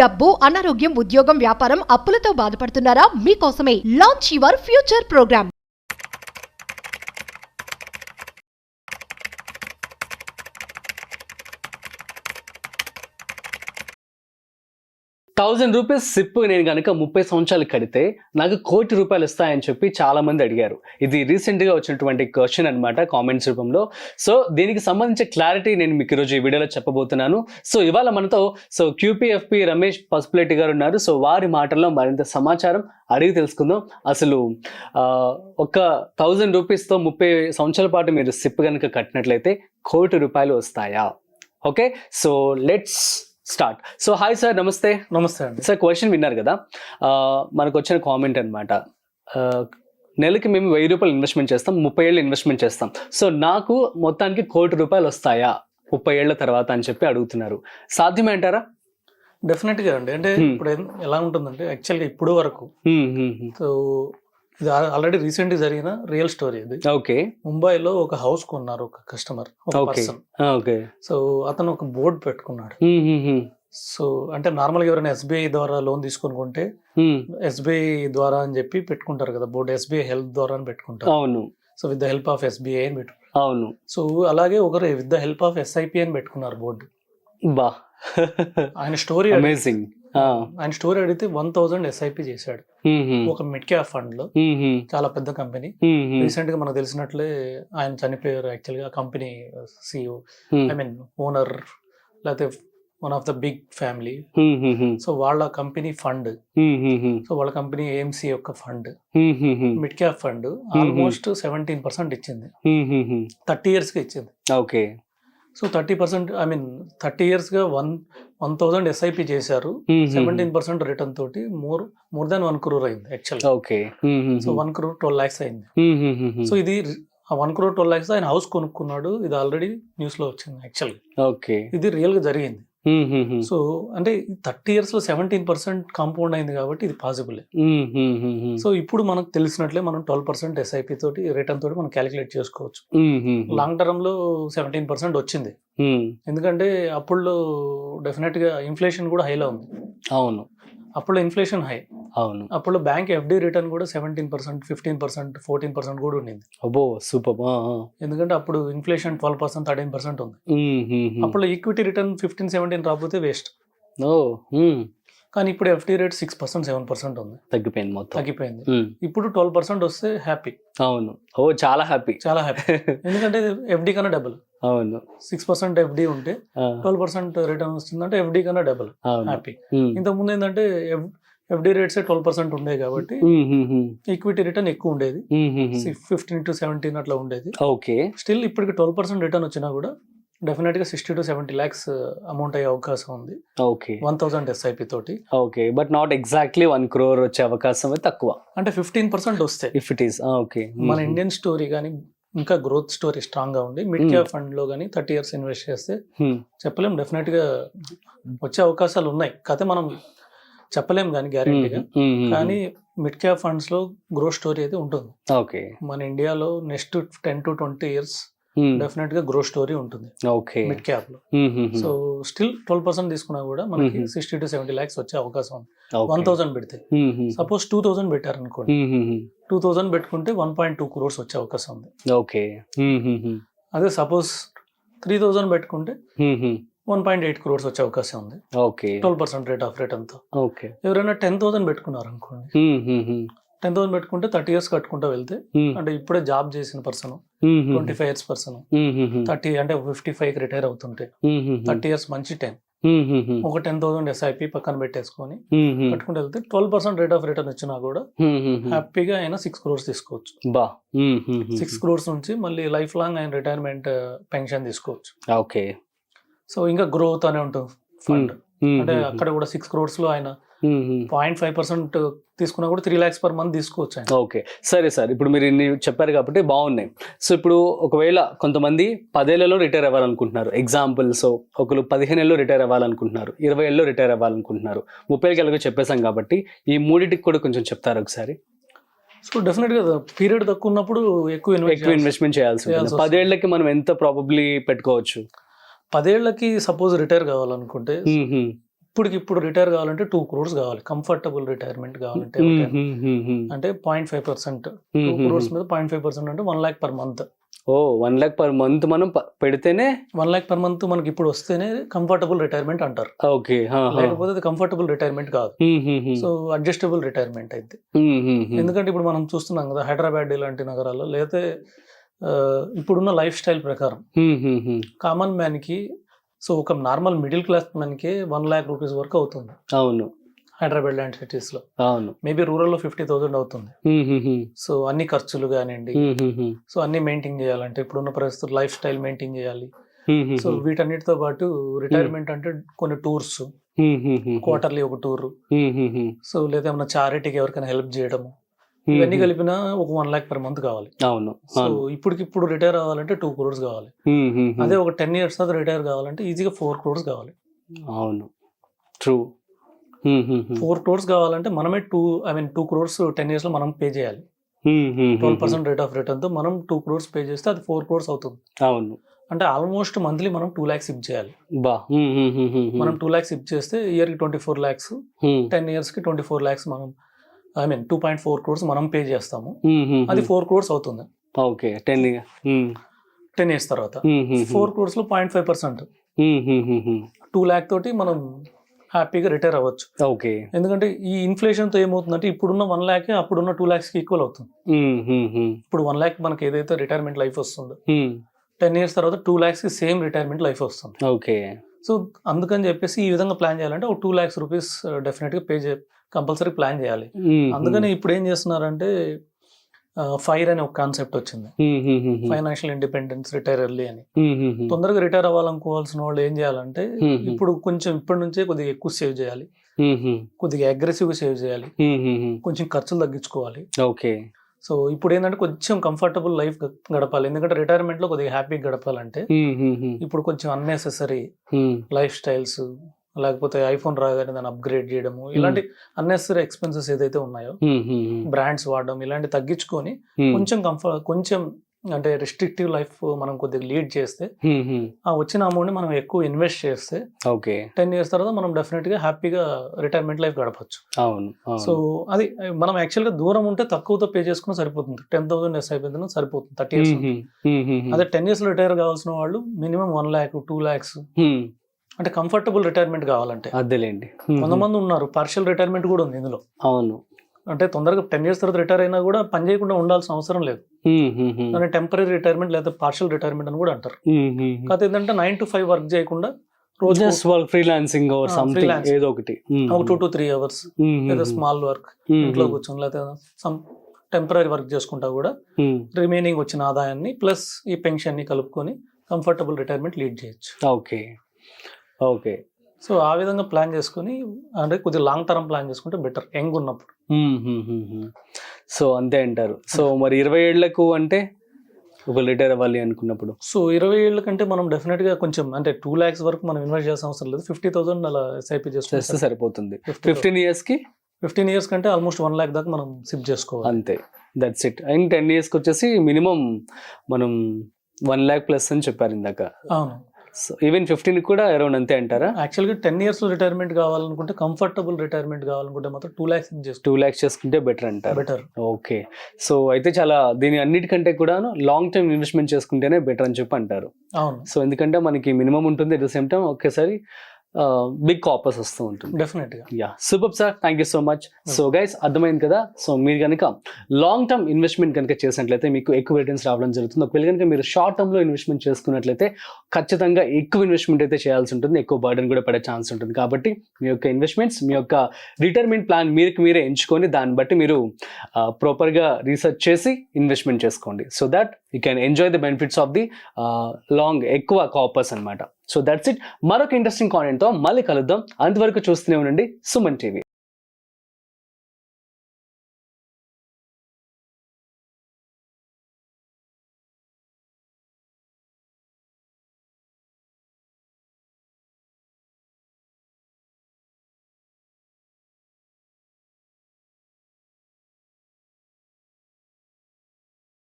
డబ్బు, అనారోగ్యం, ఉద్యోగం, వ్యాపారం, అప్పులతో బాధపడుతున్నారా? మీకోసమే launch your future programme. ₹1000 SIP నేను కనుక 30 సంవత్సరాలు కడితే నాకు ₹1,00,00,000 ఇస్తాయని చెప్పి చాలా మంది అడిగారు. ఇది రీసెంట్గా వచ్చినటువంటి క్వశ్చన్ అనమాట కామెంట్స్ రూపంలో. సో దీనికి సంబంధించిన క్లారిటీ నేను మీకు ఈరోజు ఈ వీడియోలో చెప్పబోతున్నాను. సో ఇవాళ మనతో QPFP రమేష్ పసుపులేటి గారు ఉన్నారు. సో వారి మాటల్లో మరింత సమాచారం అడిగి తెలుసుకుందాం. అసలు ఒక ₹1000తో 30 సంవత్సరాల పాటు మీరు సిప్ కనుక కట్టినట్లయితే ₹1,00,00,000 వస్తాయా? Okay, so let's start. So hi sir, నమస్తే. నమస్తే అండి. సార్, క్వశ్చన్ విన్నారు కదా, మనకు వచ్చిన కామెంట్ అనమాట. నెలకి మేము ₹1000 ఇన్వెస్ట్మెంట్ చేస్తాం, 30 ఏళ్ళు ఇన్వెస్ట్మెంట్ చేస్తాం. సో నాకు మొత్తానికి ₹1,00,00,000 వస్తాయా 30 ఏళ్ల తర్వాత అని చెప్పి అడుగుతున్నారు. సాధ్యమే అంటారా? డెఫినెట్గా అండి. అంటే ఇప్పుడు ఎలా ఉంటుందంటే యాక్చువల్గా ఇప్పుడు వరకు సో ఇది ఆల్రెడీ రీసెంట్గా జరిగిన రియల్ స్టోరీ ఇది. ఓకే. ముంబైలో ఒక హౌస్ కొన్నారు ఒక కస్టమర్, ఒక పర్సన్. ఓకే. సో అతను ఒక బోర్డు పెట్టుకున్నాడు. సో అంటే నార్మల్గా ఎవరైనా SBI ద్వారా లోన్ తీసుకొని కొంటే SBI ద్వారా అని చెప్పి పెట్టుకుంటారు కదా బోర్డు, SBI హెల్ప్ ద్వారా అని పెట్టుకుంటారు. అవును. So with the help of SBI అని పెట్టుకుంటారు. అవును. సో అలాగే ఒకరు with the help of SIP అని పెట్టుకున్నారు బోర్డు. బా, ఆయన స్టోరీ అమేజింగ్. ఆయన స్టోరీ అడిగితే 1000 SIP చేశాడు ఒక మిడ్ క్యాప్ ఫండ్ లో. చాలా పెద్ద కంపెనీ. రీసెంట్ గా మనకు తెలిసినట్లే ఆయన చనిపోయారు. యాక్చువల్ గా company CEO, I mean owner, లేకపోతే one of the big family. So వాళ్ళ కంపెనీ ఫండ్, సో వాళ్ళ కంపెనీ AMC యొక్క fund, mid cap fund almost 17% ఇచ్చింది. 30 years కి ఇచ్చింది. Okay. So 30%, I mean 30 years గా 1000 SIP చేశారు. 17% రిటర్న్ తోటి మోర్ దాన్ 1 crore అయింది యాక్చువల్. ఓకే. సో 1,12,00,000 అయింది. సో ఇది 1,12,00,000 ఆయన హౌస్ కొనుక్కున్నాడు. ఇది ఆల్రెడీ న్యూస్ లో వచ్చింది యాక్చువల్. ఓకే. ఇది రియల్ గా జరిగింది. సో అంటే 30 years లో 17% కాంపౌండ్ అయింది కాబట్టి ఇది పాసిబుల్. సో ఇప్పుడు మనకు తెలిసినట్లే మనం 12% SIP తోటి రిటర్న్ తోటి మనం క్యాలిక్యులేట్ చేసుకోవచ్చు. లాంగ్ టర్మ్ లో 17% వచ్చింది. ఎందుకంటే అప్పుడు డెఫినెట్ గా ఇన్ఫ్లేషన్ కూడా హైలో ఉంది. అవును, అప్పుడు ఇన్ఫ్లేషన్ హై. అవును. అప్పుడు బ్యాంక్ FD రిటర్న్ కూడా 17%, 15%, 14% కూడా ఉండింది. అబ్బో, సూపర్. ఎందుకంటే అప్పుడు ఇన్ఫ్లేషన్ 12%, 13% ఉంది. అప్పుడు ఈక్విటీ రిటర్న్ 15-17 రాకపోతే వేస్ట్. కానీ ఇప్పుడు FD రేట్ 6%, 7% ఉంది. తగ్గిపోయింది, మొత్తం తగ్గిపోయింది. ఇప్పుడు 12% వస్తే హ్యాపీ. అవును. ఓ, చాలా హ్యాపీ, చాలా హ్యాపీ. ఎందుకంటే FD కన్నా డబుల్. అవును. 6% FD ఉంటే 12% రిటర్న్ వస్తుందంటే FD కన్నా డబుల్ హ్యాపీ. ఇంతకుముందు ఏంటంటే FD రేట్స్ 12% ఉండేది కాబట్టి ఈక్విటీ రిటర్న్ ఎక్కువ ఉండేది. 15-17 అట్లా ఉండేది. ఓకే. స్టిల్ ఇప్పటికి 12% రిటర్న్ వచ్చినా కూడా డెఫినెట్ గా 60-70 lakhs అమౌంట్ అయ్యే అవకాశం ఉంది. ఓకే. 1000 SIP తోటి. Okay, but not exactly 1 crore వచ్చే అవకాశం తక్కువ. అంటే 15% వస్తే ఇఫ్ ఇట్ ఈస్. ఓకే. మన ఇండియన్ స్టోరీ కానీ ఇంకా గ్రోత్ స్టోరీ స్ట్రాంగ్ గా ఉంది. మిడ్ క్యాప్ ఫండ్ లో కానీ 30 years ఇన్వెస్ట్ చేస్తే చెప్పలేం, డెఫినెట్ గా వచ్చే అవకాశాలు ఉన్నాయి. కాకపోతే మనం చెప్పలేం కానీ గ్యారెంటీగా. కానీ మిడ్ క్యాప్ ఫండ్స్ లో గ్రోత్ స్టోరీ అయితే ఉంటుంది. ఓకే. మన ఇండియాలో నెక్స్ట్ 10 to 20 years డెఫినెట్ గా గ్రోత్ స్టోరీ ఉంటుంది మిడ్ క్యాప్ లో. సో స్టిల్ 12% తీసుకున్నా కూడా మనకి 60-70 lakhs వచ్చే అవకాశం ఉంది. 1000 పెడితే సపోజ్ 2000 పెట్టారు అనుకోండి, 2000 పెట్టుకుంటే 1.2 crores వచ్చే అవకాశం ఉంది. ఓకే. అదే సపోజ్ 3000 పెట్టుకుంటే 1.8 crores వచ్చే అవకాశం ఉంది. ఓకే. 12% రేట్ ఆఫ్ రిటర్న్ తో. ఓకే. ఎవరైనా 10,000 పెట్టుకున్నారు అనుకోండి, 10,000 పెట్టుకుంటే 30 years కట్టుకుంటూ వెళ్తే, అంటే ఇప్పుడే జాబ్ చేసిన పర్సన్, 25 years పర్సన్ 30 అంటే 55కి రిటైర్ అవుతుంటే 30 years మంచి టైం. ఒక 10,000 SIP పక్కన పెట్టేసుకొని కట్టుకుంటూ వెళ్తే 12% రేట్ ఆఫ్ రిటర్న్ వచ్చినా కూడా హ్యాపీగా ఆయన 6 crores తీసుకోవచ్చు. 6 crores నుంచి మళ్ళీ లైఫ్ లాంగ్ ఆయన రిటైర్మెంట్ పెన్షన్ తీసుకోవచ్చు. ఓకే. సో ఇంకా గ్రోత్ అనే ఉంటుంది ఫండ్. అంటే అక్కడ కూడా 6 crores లో ఆయన 0.5% తీసుకున్నా కూడా 3 lakhs per month తీసుకోవచ్చు. ఓకే, సరే సార్. ఇప్పుడు మీరు ఇన్ని చెప్పారు కాబట్టి బాగున్నాయి. సో ఇప్పుడు ఒకవేళ కొంతమంది 10 ఏళ్లలో రిటైర్ అవ్వాలనుకుంటున్నారు, ఎగ్జాంపుల్. సో ఒకరు 15 ఏళ్ళు రిటైర్ అవ్వాలనుకుంటున్నారు, 20 ఏళ్ళు రిటైర్ అవ్వాలనుకుంటున్నారు, 30 ఏళ్ళకి ఎలాగో చెప్పేసాం కాబట్టి ఈ మూడింటికి కూడా కొంచెం చెప్తారు ఒకసారి. సో డెఫినెట్ గా పీరియడ్ తక్కువ ఉన్నప్పుడు ఎక్కువ ఇన్వెస్ట్మెంట్ చేయాల్సి ఉంటుంది. 10 ఏళ్ళకి మనం ఎంత ప్రాబబ్లీ పెట్టుకోవచ్చు? 10 ఏళ్ళకి సపోజ్ రిటైర్ కావాలనుకుంటే ఇప్పుడు రిటైర్ కావాలంటే 2 crores కావాలి, కంఫర్టబుల్ రిటైర్మెంట్ కావాలంటే అంటే 0.5%, 2 crores మీద 0.5% అంటే 1 lakh per month. 1 lakh per month మనం పెడితేనే 1 lakh per month మనకి ఇప్పుడు వస్తేనే కంఫర్టబుల్ రిటైర్మెంట్ అంటారు. ఓకే, లేకపోతే అది కంఫర్టబుల్ రిటైర్మెంట్ కాదు. సో అడ్జస్టబుల్ రిటైర్మెంట్ అయితే, ఎందుకంటే ఇప్పుడు మనం చూస్తున్నాం కదా హైదరాబాద్ ఇలాంటి నగరాల్లో, లేకపోతే ఇప్పుడున్న లైఫ్ స్టైల్ ప్రకారం కామన్ మ్యాన్ కి, సో ఒక నార్మల్ మిడిల్ క్లాస్ మ్యాన్ కి 1 lakh rupees వరకు అవుతుంది. అవును, హైదరాబాద్ లాంటి సిటీస్ లో. అవును, మేబీ రూరల్ లో 50,000 అవుతుంది. సో అన్ని ఖర్చులు కానివ్వండి, సో అన్ని మెయింటైన్ చేయాలంటే ఇప్పుడున్న పరిస్థితులు లైఫ్ స్టైల్ మెయింటైన్ చేయాలి. సో వీటన్నిటితో పాటు రిటైర్మెంట్ అంటే కొన్ని టూర్స్, క్వార్టర్లీ ఒక టూర్, సో లేదా ఏమైనా చారిటీకి ఎవరికైనా హెల్ప్ చేయడము, ఇవన్నీ కలిపిన ఒక 1 lakh per month కావాలి. అవును, సో ఇప్పుడు రిటైర్ అవ్వాలంటే 2 crores కావాలి. అదే ఒక 10 years తర్వాత రిటైర్ కావాలంటే ఈజీగా 4 crores కావాలి. అవును, ట్రూ. 4 crores కావాలంటే మనమే 2 crores 10 years లో మనం పే చేయాలి. 12% రేట్ ఆఫ్ రిటర్న్ తో మనం 2 crores పే చేస్తే అది 4 crores అవుతుంది. అవును, అంటే ఆల్మోస్ట్ మంత్లీ మనం 2 lakhs ఇప్ చేయాలి. బా, మనం 2 lakhs ఇప్ చేస్తే ఇయర్ కి 24 lakhs, 10 years కి 24 lakhs మనం 2.4 crores మనం పే చేస్తాము. అది 4 crores అవుతుంది. ఓకే, 10 years తర్వాత 4 crores లో 0.5%, 2 lakh తోటి మనం హ్యాపీగా రిటైర్ అవ్వచ్చు. ఓకే, ఎందుకంటే ఈ ఇన్ఫ్లేషన్ తో ఏమవుతుందంటే ఇప్పుడున్న 1 lakh అప్పుడున్న 2 lakhs కి ఈక్వల్ అవుతుంది. ఇప్పుడు 1 lakh మనకి ఏదైతే రిటైర్మెంట్ లైఫ్ వస్తుందో 10 years తర్వాత 2 lakhs కి సేమ్ రిటైర్మెంట్ లైఫ్ వస్తుంది. ఓకే, సో అందుకని చెప్పేసి ఈ విధంగా ప్లాన్ చేయాలంటే ఒక 2 lakhs rupees డెఫినెట్ గా కంపల్సరీ ప్లాన్ చేయాలి. అందుకని ఇప్పుడు ఏం చేస్తున్నారంటే ఫైర్ అనే ఒక కాన్సెప్ట్ వచ్చింది, ఫైనాన్షియల్ ఇండిపెండెన్స్ రిటైర్ ఎర్లీ అని. తొందరగా రిటైర్ అవ్వాలనుకోవాల్సిన వాళ్ళు ఏం చేయాలంటే ఇప్పుడు కొంచెం ఇప్పటి నుంచే కొద్దిగా ఎక్కువ సేవ్ చేయాలి, కొద్దిగా అగ్రెసివ్ గా సేవ్ చేయాలి, కొంచెం ఖర్చులు తగ్గించుకోవాలి. ఓకే, సో ఇప్పుడు ఏంటంటే కొంచెం కంఫర్టబుల్ లైఫ్ గడపాలి. ఎందుకంటే రిటైర్మెంట్ లో కొద్దిగా హ్యాపీగా గడపాలంటే ఇప్పుడు కొంచెం అన్నెసెసరీ లైఫ్ స్టైల్స్, లేకపోతే ఐఫోన్ రాగానే దాన్ని అప్గ్రేడ్ చేయడము, ఇలాంటి అన్నెసరీ ఎక్స్పెన్సెస్ ఏదైతే ఉన్నాయో బ్రాండ్స్ వాడడం, ఇలాంటి తగ్గించుకొని కొంచెం అంటే రెస్ట్రిక్టివ్ లైఫ్ మనం కొద్దిగా లీడ్ చేస్తే ఆ వచ్చిన అమౌంట్ మనం ఎక్కువ ఇన్వెస్ట్ చేస్తే 10 years తర్వాత మనం డెఫినెట్ గా హ్యాపీగా రిటైర్మెంట్ లైఫ్ గడపచ్చు. సో అది మనం యాక్చువల్ గా దూరం ఉంటే తక్కువతో పే చేసుకుని సరిపోతుంది. 10,000 SIP సరిపోతుంది 30 years. అదే 10 years రిటైర్ కావాల్సిన వాళ్ళు మినిమం 1 lakh 2 lakhs అంటే కంఫర్టబుల్ రిటైర్మెంట్ కావాలంటే. అదేలేండి, కొంతమంది ఉన్నారు పార్షియల్ రిటైర్మెంట్ కూడా ఉంది ఇందులో. అవును, అంటే తొందరగా 10 years తర్వాత రిటైర్ అయినా కూడా పని చేయకుండా ఉండాల్సిన అవసరం లేదు. దాన్ని టెంపరీ రిటైర్మెంట్ లేదా పార్షియల్ రిటైర్మెంట్ అని కూడా అంటారు. కాకపోతే ఏంటంటే 9 to 5 వర్క్ చేయకుండా రోజు ఫ్రీలాన్సింగ్ ఏదో ఒకటి ఒక 2 to 3 hours లేదా స్మాల్ వర్క్ ఇంట్లో కూర్చొని లేదా సమ్ టెంపరీ వర్క్ చేసుకుంటా కూడా రిమైనింగ్ వచ్చిన ఆదాయాన్ని ప్లస్ ఈ పెన్షన్ ని కలుపుకొని కంఫర్టబుల్ రిటైర్మెంట్ లీడ్ చేయొచ్చు. Okay, okay. సో ఆ విధంగా ప్లాన్ చేసుకుని అంటే కొద్దిగా లాంగ్ టర్మ్ ప్లాన్ చేసుకుంటే బెటర్ యంగ్ ఉన్నప్పుడు. సో అంతే అంటారు. సో మరి 20 ఏళ్లకు అంటే ఒక రిటైర్ అవ్వాలి అనుకున్నప్పుడు, సో 20 ఏళ్ళ కంటే మనం డెఫినెట్ గా కొంచెం అంటే 2 lakhs వరకు మనం ఇన్వెస్ట్ చేయాల్సిన అవసరం లేదు. 50,000 అలా SIP చేస్తే సరిపోతుంది. 15 years కి 15 years కంటే ఆల్మోస్ట్ 1 lakh దాకా మనం సిప్ చేసుకోవాలి. అంతే, దట్స్ ఇట్. అండ్ 10 years కి వచ్చేసి మినిమం మనం 1 lakh ప్లస్ అని చెప్పారు ఇందాక. అవును, ఈవెన్ 15 కూడా అరౌండ్ అంతే అంటారా? యాక్చువల్గా 10 years రిటైర్మెంట్ కావాలనుకుంటే కంఫర్టబుల్ రిటైర్మెంట్ కావాలనుకుంటే మాత్రం 2 lakhs 2 lakhs చేసుకుంటే బెటర్ అంటారు. బెటర్. ఓకే, సో అయితే చాలా దీని అన్నిటికంటే కూడా లాంగ్ టర్మ్ ఇన్వెస్ట్మెంట్ చేసుకుంటేనే బెటర్ అని చెప్పి అంటారు. అవును, సో ఎందుకంటే మనకి మినిమం ఉంటుంది, అట్ ద సేమ్ టైం ఒకేసారి బిగ్ కాపర్స్ వస్తూ ఉంటుంది. డెఫినెట్ గా. Yeah, super sir, thank you so much. So guys, అర్థమైంది కదా. సో మీరు కనుక లాంగ్ టర్మ్ ఇన్వెస్ట్మెంట్ కనుక చేసినట్లయితే మీకు ఎక్కువ రిటర్న్స్ రావడం జరుగుతుంది. ఒకవేళ కనుక మీరు షార్ట్ టర్మ్ లో ఇన్వెస్ట్మెంట్ చేసుకున్నట్లయితే ఖచ్చితంగా ఎక్కువ ఇన్వెస్ట్మెంట్ అయితే చేయాల్సి ఉంటుంది, ఎక్కువ బర్డెన్ కూడా పడే ఛాన్స్ ఉంటుంది. కాబట్టి మీ యొక్క ఇన్వెస్ట్మెంట్స్, మీ యొక్క రిటైర్మెంట్ ప్లాన్ మీరే ఎంచుకొని దాన్ని బట్టి మీరు ప్రాపర్గా రీసెర్చ్ చేసి ఇన్వెస్ట్మెంట్ చేసుకోండి. So that you can enjoy the benefits of the ఎక్కువ కాపర్స్ అనమాట. So that's it. మరొక ఇంట్రెస్టింగ్ కాంటెంట్ తో మళ్ళీ కలుద్దాం. అంతవరకు చూస్తూనే ఉండండి సుమన్ టీవీ.